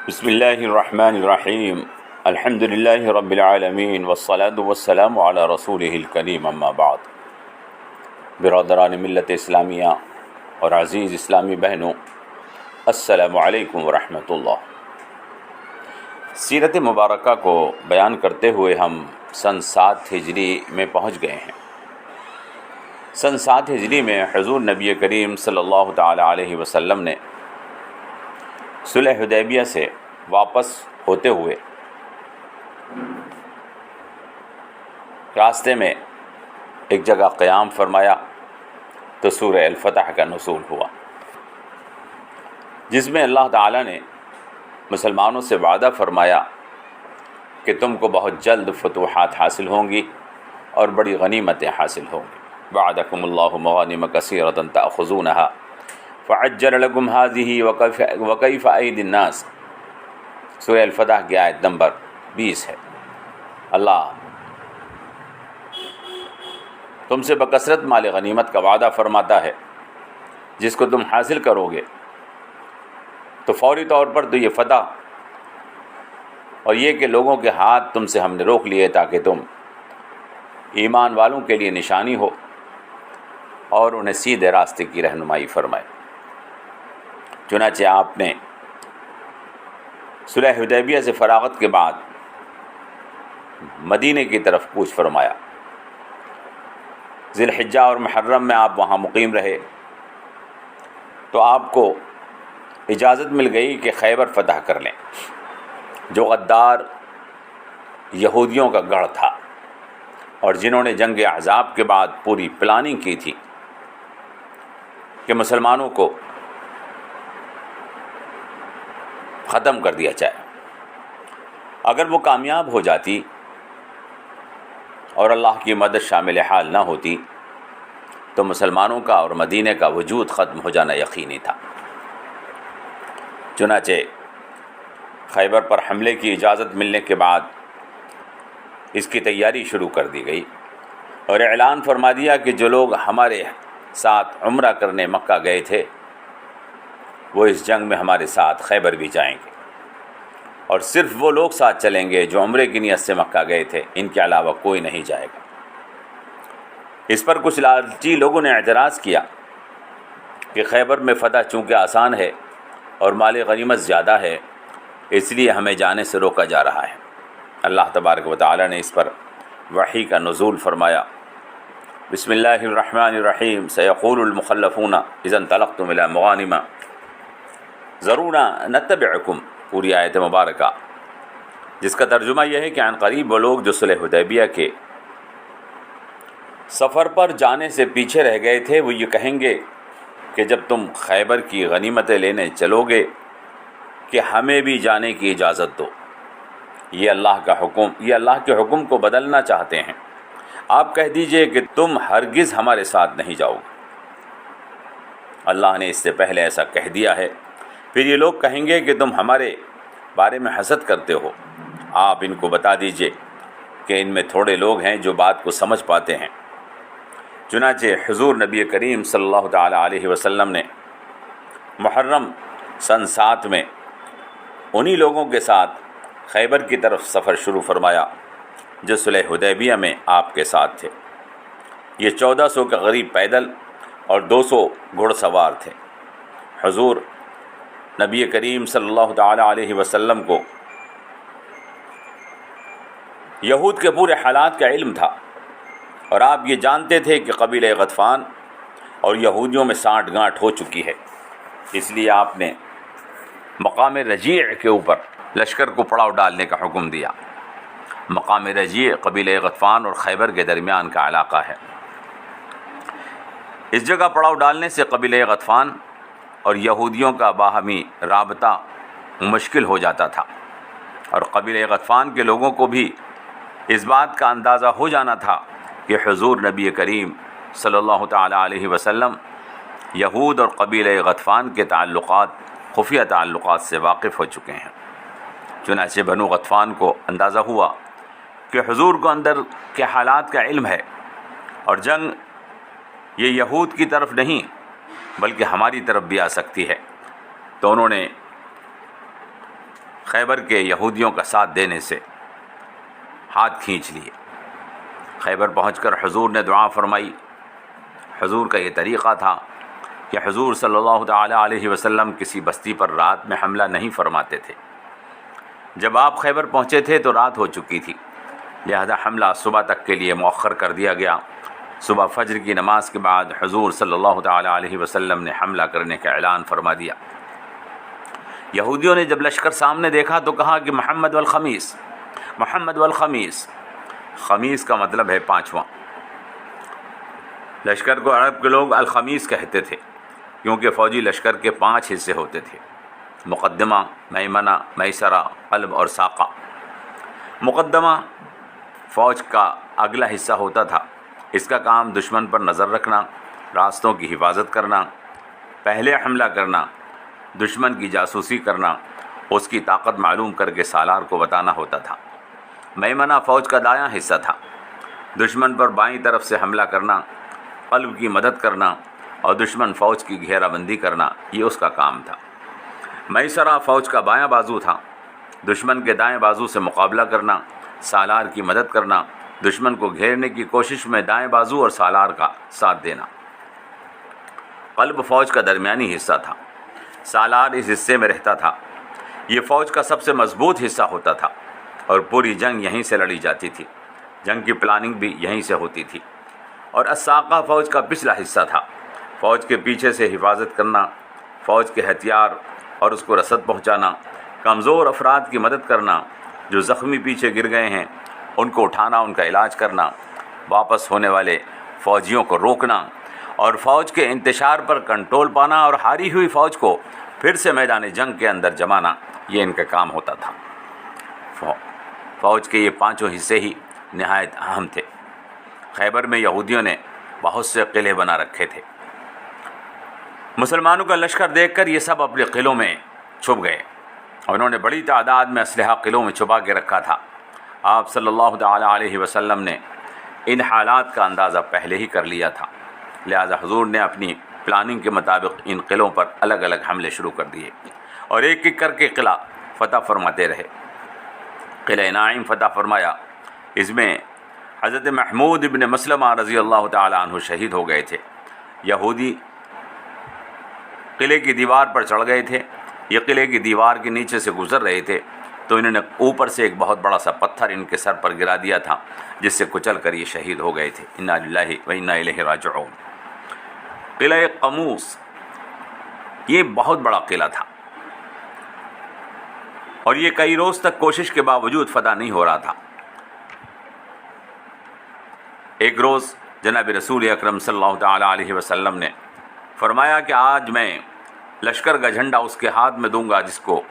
بسم اللہ الرحمن الرحیم الحمد للہ رب العالمین والصلاة والسلام علی رسولہ الکریم اما بعد۔ برادران ملت اسلامیہ اور عزیز اسلامی بہنوں، السلام علیکم ورحمۃ اللہ۔ سیرت مبارکہ کو بیان کرتے ہوئے ہم سن 7 ہجری میں پہنچ گئے ہیں۔ سن 7 ہجری میں حضور نبی کریم صلی اللہ تعالی علیہ وسلم نے صلح حدیبیہ سے واپس ہوتے ہوئے راستے میں ایک جگہ قیام فرمایا تو سورہ الفتح کا نزول ہوا، جس میں اللہ تعالیٰ نے مسلمانوں سے وعدہ فرمایا کہ تم کو بہت جلد فتوحات حاصل ہوں گی اور بڑی غنیمتیں حاصل ہوں گی۔ وعدکم اللہ مغانم کثیرۃ تأخذونہا فعجل لکم ہذہ وکیف ایدی الناس۔ سورہ الفتح کی آیت نمبر 20 ہے۔ اللہ تم سے بکثرت مال غنیمت کا وعدہ فرماتا ہے، جس کو تم حاصل کرو گے تو فوری طور پر تو یہ فتح اور یہ کہ لوگوں کے ہاتھ تم سے ہم نے روک لیے تاکہ تم ایمان والوں کے لیے نشانی ہو اور انہیں سیدھے راستے کی رہنمائی فرمائے۔ چنانچہ آپ نے صلح حدیبیہ سے فراغت کے بعد مدینے کی طرف کوچ فرمایا۔ ذی الحجہ اور محرم میں آپ وہاں مقیم رہے تو آپ کو اجازت مل گئی کہ خیبر فتح کر لیں، جو غدار یہودیوں کا گڑھ تھا اور جنہوں نے جنگ احزاب کے بعد پوری پلاننگ کی تھی کہ مسلمانوں کو ختم کر دیا جائے۔ اگر وہ کامیاب ہو جاتی اور اللہ کی مدد شامل حال نہ ہوتی تو مسلمانوں کا اور مدینے کا وجود ختم ہو جانا یقینی تھا۔ چنانچہ خیبر پر حملے کی اجازت ملنے کے بعد اس کی تیاری شروع کر دی گئی اور اعلان فرما دیا کہ جو لوگ ہمارے ساتھ عمرہ کرنے مکہ گئے تھے وہ اس جنگ میں ہمارے ساتھ خیبر بھی جائیں گے، اور صرف وہ لوگ ساتھ چلیں گے جو عمرے کی نیت سے مکہ گئے تھے، ان کے علاوہ کوئی نہیں جائے گا۔ اس پر کچھ لالچی لوگوں نے اعتراض کیا کہ خیبر میں فتح چونکہ آسان ہے اور مال غنیمت زیادہ ہے، اس لیے ہمیں جانے سے روکا جا رہا ہے۔ اللہ تبارک و تعالی نے اس پر وحی کا نزول فرمایا۔ بسم اللہ الرحمن الرحیم سیقول المخلفون اذا انطلقتم الی مغانم ذرونا نتبعکم، پوری آیت مبارکہ، جس کا ترجمہ یہ ہے کہ عن قریب وہ لوگ جو صلح حدیبیہ کے سفر پر جانے سے پیچھے رہ گئے تھے وہ یہ کہیں گے کہ جب تم خیبر کی غنیمتیں لینے چلو گے کہ ہمیں بھی جانے کی اجازت دو۔ یہ اللہ کے حکم کو بدلنا چاہتے ہیں۔ آپ کہہ دیجئے کہ تم ہرگز ہمارے ساتھ نہیں جاؤ گے۔ اللہ نے اس سے پہلے ایسا کہہ دیا ہے۔ پھر یہ لوگ کہیں گے کہ تم ہمارے بارے میں حسد کرتے ہو۔ آپ ان کو بتا دیجئے کہ ان میں تھوڑے لوگ ہیں جو بات کو سمجھ پاتے ہیں۔ چنانچہ حضور نبی کریم صلی اللہ تعالی علیہ وسلم نے محرم سن 7 میں انہی لوگوں کے ساتھ خیبر کی طرف سفر شروع فرمایا جو صلح حدیبیہ میں آپ کے ساتھ تھے۔ یہ 1400 کے قریب پیدل اور 200 گھڑ سوار تھے۔ حضور نبی کریم صلی اللہ تعالی علیہ وسلم کو یہود کے پورے حالات کا علم تھا اور آپ یہ جانتے تھے کہ قبیلہ غطفان اور یہودیوں میں سانٹھ گانٹھ ہو چکی ہے، اس لیے آپ نے مقام رجیع کے اوپر لشکر کو پڑاؤ ڈالنے کا حکم دیا۔ مقام رجیع قبیلہ غطفان اور خیبر کے درمیان کا علاقہ ہے۔ اس جگہ پڑاؤ ڈالنے سے قبیلہ غطفان اور یہودیوں کا باہمی رابطہ مشکل ہو جاتا تھا، اور قبیلہ غطفان کے لوگوں کو بھی اس بات کا اندازہ ہو جانا تھا کہ حضور نبی کریم صلی اللہ تعالی علیہ وسلم یہود اور قبیلہ غطفان کے تعلقات، خفیہ تعلقات سے واقف ہو چکے ہیں۔ چنانچہ بنو غطفان کو اندازہ ہوا کہ حضور کو اندر کے حالات کا علم ہے اور جنگ یہ یہود کی طرف نہیں بلکہ ہماری طرف بھی آ سکتی ہے، تو انہوں نے خیبر کے یہودیوں کا ساتھ دینے سے ہاتھ کھینچ لیے۔ خیبر پہنچ کر حضور نے دعا فرمائی۔ حضور کا یہ طریقہ تھا کہ حضور صلی اللہ تعالیٰ علیہ وسلم کسی بستی پر رات میں حملہ نہیں فرماتے تھے۔ جب آپ خیبر پہنچے تھے تو رات ہو چکی تھی، لہذا حملہ صبح تک کے لیے مؤخر کر دیا گیا۔ صبح فجر کی نماز کے بعد حضور صلی اللہ تعالیٰ علیہ وسلم نے حملہ کرنے کا اعلان فرما دیا۔ یہودیوں نے جب لشکر سامنے دیکھا تو کہا کہ محمد والخمیس، محمد والخمیس۔ خمیس کا مطلب ہے پانچواں۔ لشکر کو عرب کے لوگ الخمیس کہتے تھے، کیونکہ فوجی لشکر کے 5 حصے ہوتے تھے: مقدمہ، میمنہ، میسرہ، قلب اور ساقہ۔ مقدمہ فوج کا اگلا حصہ ہوتا تھا۔ اس کا کام دشمن پر نظر رکھنا، راستوں کی حفاظت کرنا، پہلے حملہ کرنا، دشمن کی جاسوسی کرنا، اس کی طاقت معلوم کر کے سالار کو بتانا ہوتا تھا۔ میمنہ فوج کا دایاں حصہ تھا، دشمن پر بائیں طرف سے حملہ کرنا، قلب کی مدد کرنا اور دشمن فوج کی گھیرہ بندی کرنا، یہ اس کا کام تھا۔ میسرہ فوج کا بایاں بازو تھا، دشمن کے دائیں بازو سے مقابلہ کرنا، سالار کی مدد کرنا، دشمن کو گھیرنے کی کوشش میں دائیں بازو اور سالار کا ساتھ دینا۔ قلب فوج کا درمیانی حصہ تھا، سالار اس حصے میں رہتا تھا۔ یہ فوج کا سب سے مضبوط حصہ ہوتا تھا اور پوری جنگ یہیں سے لڑی جاتی تھی، جنگ کی پلاننگ بھی یہیں سے ہوتی تھی۔ اور الساقہ فوج کا پچھلا حصہ تھا، فوج کے پیچھے سے حفاظت کرنا، فوج کے ہتھیار اور اس کو رسد پہنچانا، کمزور افراد کی مدد کرنا، جو زخمی پیچھے گر گئے ہیں ان کو اٹھانا، ان کا علاج کرنا، واپس ہونے والے فوجیوں کو روکنا اور فوج کے انتشار پر کنٹرول پانا اور ہاری ہوئی فوج کو پھر سے میدان جنگ کے اندر جمانا، یہ ان کا کام ہوتا تھا۔ فوج کے یہ 5 حصے ہی نہایت اہم تھے۔ خیبر میں یہودیوں نے بہت سے قلعے بنا رکھے تھے۔ مسلمانوں کا لشکر دیکھ کر یہ سب اپنے قلعوں میں چھپ گئے اور انہوں نے بڑی تعداد میں اسلحہ قلعوں میں چھپا کے رکھا تھا۔ آپ صلی اللہ تعالیٰ علیہ وسلم نے ان حالات کا اندازہ پہلے ہی کر لیا تھا، لہذا حضور نے اپنی پلاننگ کے مطابق ان قلعوں پر الگ الگ حملے شروع کر دیے اور ایک ایک کر کے قلعہ فتح فرماتے رہے۔ قلعہ نعیم فتح فرمایا، اس میں حضرت محمود ابن مسلمہ رضی اللہ تعالیٰ عنہ شہید ہو گئے تھے۔ یہودی قلعے کی دیوار پر چڑھ گئے تھے، یہ قلعے کی دیوار کے نیچے سے گزر رہے تھے تو انہوں نے اوپر سے ایک بہت بڑا سا پتھر ان کے سر پر گرا دیا تھا، جس سے کچل کر یہ شہید ہو گئے تھے۔ انا للہ و انا الیہ راجعون۔ قلعہ قموس یہ بہت بڑا قلعہ تھا اور یہ کئی روز تک کوشش کے باوجود فتح نہیں ہو رہا تھا۔ ایک روز جناب رسول اکرم صلی اللہ تعالیٰ علیہ وسلم نے فرمایا کہ آج میں لشکر کا جھنڈا اس کے ہاتھ میں دوں گا جس کو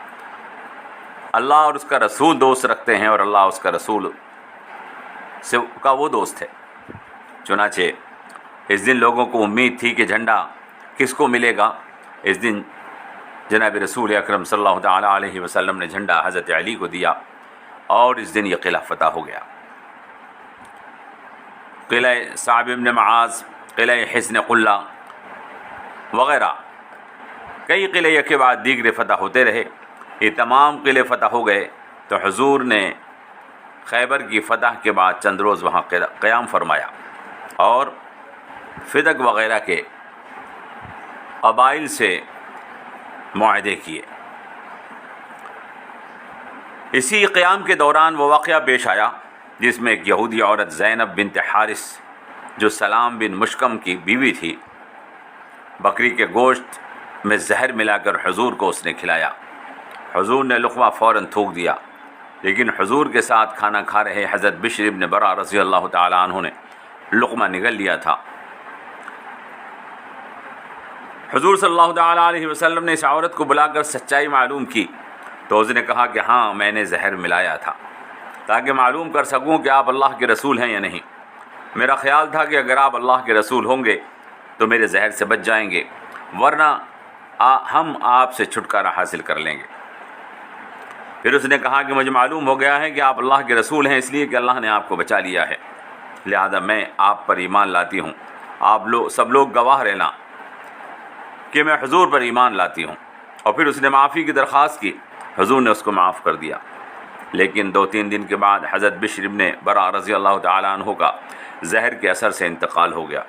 اللہ اور اس کا رسول دوست رکھتے ہیں اور اللہ اس کا رسول سے کا وہ دوست ہے۔ چنانچہ اس دن لوگوں کو امید تھی کہ جھنڈا کس کو ملے گا۔ اس دن جناب رسول اکرم صلی اللہ تعالیٰ علیہ وسلم نے جھنڈا حضرت علی کو دیا اور اس دن یہ قلعہ فتح ہو گیا۔ قلعہ صعب بن معاذ، قلعہ حصن قلہ وغیرہ کئی قلعے کے بعد دیگر فتح ہوتے رہے۔ یہ تمام قلعے فتح ہو گئے تو حضور نے خیبر کی فتح کے بعد چند روز وہاں قیام فرمایا اور فدق وغیرہ کے قبائل سے معاہدے کیے۔ اسی قیام کے دوران وہ واقعہ پیش آیا جس میں ایک یہودی عورت زینب بنت حارث جو سلام بن مشکم کی بیوی تھی، بکری کے گوشت میں زہر ملا کر حضور کو اس نے کھلایا۔ حضور نے لقمہ فوراً تھوک دیا، لیکن حضور کے ساتھ کھانا کھا رہے حضرت بشر ابن برا رضی اللہ تعالیٰ عنہ نے لقمہ نگل لیا تھا۔ حضور صلی اللہ تعالیٰ علیہ وسلم نے اس عورت کو بلا کر سچائی معلوم کی تو اس نے کہا کہ ہاں میں نے زہر ملایا تھا تاکہ معلوم کر سکوں کہ آپ اللہ کے رسول ہیں یا نہیں۔ میرا خیال تھا کہ اگر آپ اللہ کے رسول ہوں گے تو میرے زہر سے بچ جائیں گے، ورنہ ہم آپ سے چھٹکارا حاصل کر لیں گے۔ پھر اس نے کہا کہ مجھے معلوم ہو گیا ہے کہ آپ اللہ کے رسول ہیں، اس لیے کہ اللہ نے آپ کو بچا لیا ہے، لہذا میں آپ پر ایمان لاتی ہوں، آپ سب لوگ گواہ رہنا کہ میں حضور پر ایمان لاتی ہوں۔ اور پھر اس نے معافی کی درخواست کی حضور نے اس کو معاف کر دیا۔ لیکن 2-3 دن کے بعد حضرت بشر ابن برا رضی اللہ تعالیٰ عنہ کا زہر کے اثر سے انتقال ہو گیا۔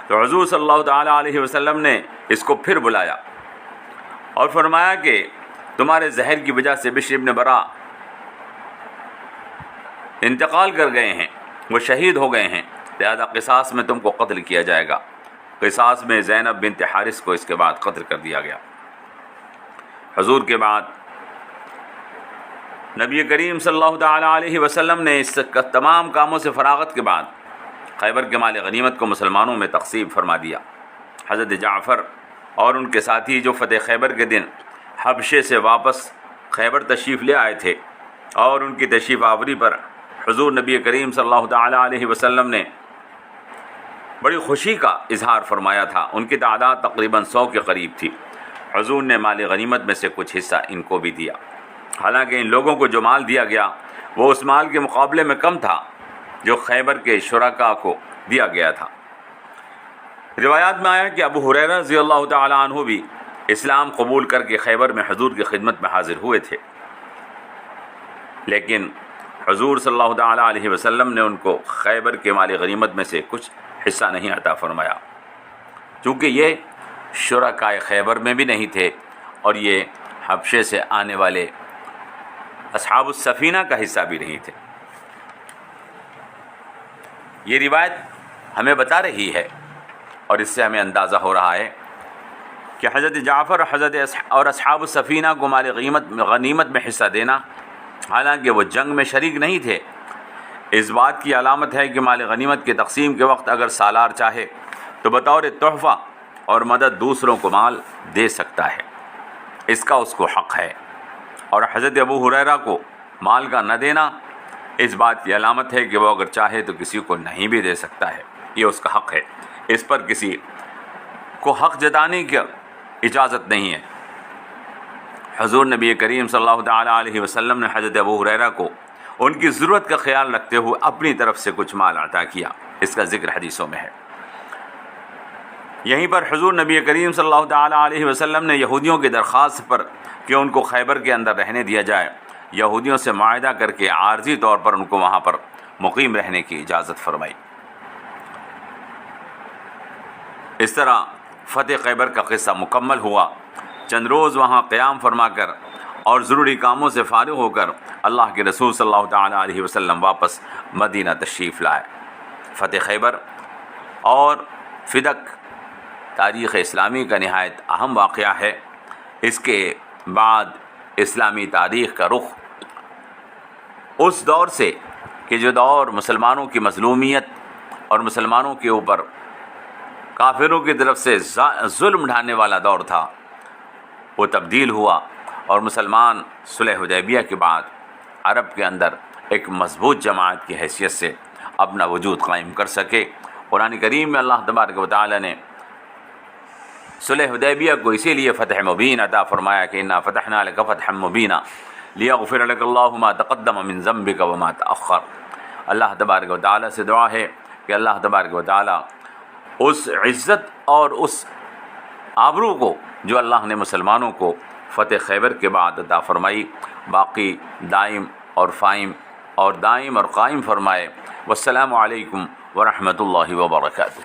تو حضور صلی اللہ تعالیٰ علیہ وسلم نے اس کو پھر بلایا اور فرمایا کہ تمہارے زہر کی وجہ سے بشر ابن برا انتقال کر گئے ہیں، وہ شہید ہو گئے ہیں، لہذا قصاص میں تم کو قتل کیا جائے گا۔ قصاص میں زینب بنت حارث کو اس کے بعد قتل کر دیا گیا۔ حضور کے بعد نبی کریم صلی اللہ تعالیٰ علیہ وسلم نے اس تمام کاموں سے فراغت کے بعد خیبر کے مال غنیمت کو مسلمانوں میں تقسیم فرما دیا۔ حضرت جعفر اور ان کے ساتھی جو فتح خیبر کے دن حبشے سے واپس خیبر تشریف لے آئے تھے، اور ان کی تشریف آوری پر حضور نبی کریم صلی اللہ تعالیٰ علیہ وسلم نے بڑی خوشی کا اظہار فرمایا تھا۔ ان کی تعداد تقریباً 100 کے قریب تھی۔ حضور نے مال غنیمت میں سے کچھ حصہ ان کو بھی دیا، حالانکہ ان لوگوں کو جو مال دیا گیا وہ اس مال کے مقابلے میں کم تھا جو خیبر کے شرکاء کو دیا گیا تھا۔ روایات میں آیا کہ ابو ہریرہ رضی اللہ تعالیٰ عنہ بھی اسلام قبول کر کے خیبر میں حضور کی خدمت میں حاضر ہوئے تھے، لیکن حضور صلی اللہ تعالیٰ علیہ وسلم نے ان کو خیبر کے مال غنیمت میں سے کچھ حصہ نہیں عطا فرمایا، چونکہ یہ شرکاء خیبر میں بھی نہیں تھے اور یہ حبشے سے آنے والے اصحاب السفینہ کا حصہ بھی نہیں تھے۔ یہ روایت ہمیں بتا رہی ہے اور اس سے ہمیں اندازہ ہو رہا ہے کہ حضرت جعفر اور اصحاب السفینہ کو مال غنیمت میں حصہ دینا، حالانکہ وہ جنگ میں شریک نہیں تھے، اس بات کی علامت ہے کہ مال غنیمت کی تقسیم کے وقت اگر سالار چاہے تو بطور تحفہ اور مدد دوسروں کو مال دے سکتا ہے، اس کا اس کو حق ہے، اور حضرت ابو ہریرہ کو مال کا نہ دینا اس بات کی علامت ہے کہ وہ اگر چاہے تو کسی کو نہیں بھی دے سکتا ہے، یہ اس کا حق ہے، اس پر کسی کو حق جتانے کی اجازت نہیں ہے۔ حضور نبی کریم صلی اللہ تعالیٰ علیہ وسلم نے حضرت ابو ہریرہ کو ان کی ضرورت کا خیال رکھتے ہوئے اپنی طرف سے کچھ مال عطا کیا، اس کا ذکر حدیثوں میں ہے۔ یہیں پر حضور نبی کریم صلی اللہ تعالیٰ علیہ وسلم نے یہودیوں کی درخواست پر کہ ان کو خیبر کے اندر رہنے دیا جائے، یہودیوں سے معاہدہ کر کے عارضی طور پر ان کو وہاں پر مقیم رہنے کی اجازت فرمائی۔ اس طرح فتح خیبر کا قصہ مکمل ہوا۔ چند روز وہاں قیام فرما کر اور ضروری کاموں سے فارغ ہو کر اللہ کے رسول صلی اللہ تعالیٰ علیہ وسلم واپس مدینہ تشریف لائے۔ فتح خیبر اور فدق تاریخ اسلامی کا نہایت اہم واقعہ ہے۔ اس کے بعد اسلامی تاریخ کا رخ اس دور سے کہ جو دور مسلمانوں کی مظلومیت اور مسلمانوں کے اوپر کافروں کی طرف سے ظلم ڈھانے والا دور تھا، وہ تبدیل ہوا اور مسلمان صلح حدیبیہ کے بعد عرب کے اندر ایک مضبوط جماعت کی حیثیت سے اپنا وجود قائم کر سکے۔ قرآن کریم میں اللہ تبارک و تعالی نے صلح حدیبیہ کو اسی لیے فتح مبین عطا فرمایا کہ انا فتحنا لک فتحا مبینا لیغفر لک اللہ ما تقدم من ذنبک وما تأخر۔ اللہ تبارک و تعالی سے دعا ہے کہ اللہ تبارک و تعالی اس عزت اور اس آبرو کو جو اللہ نے مسلمانوں کو فتح خیبر کے بعد عطا فرمائی باقی دائم اور قائم فرمائے۔ والسلام علیکم ورحمۃ اللہ وبرکاتہ۔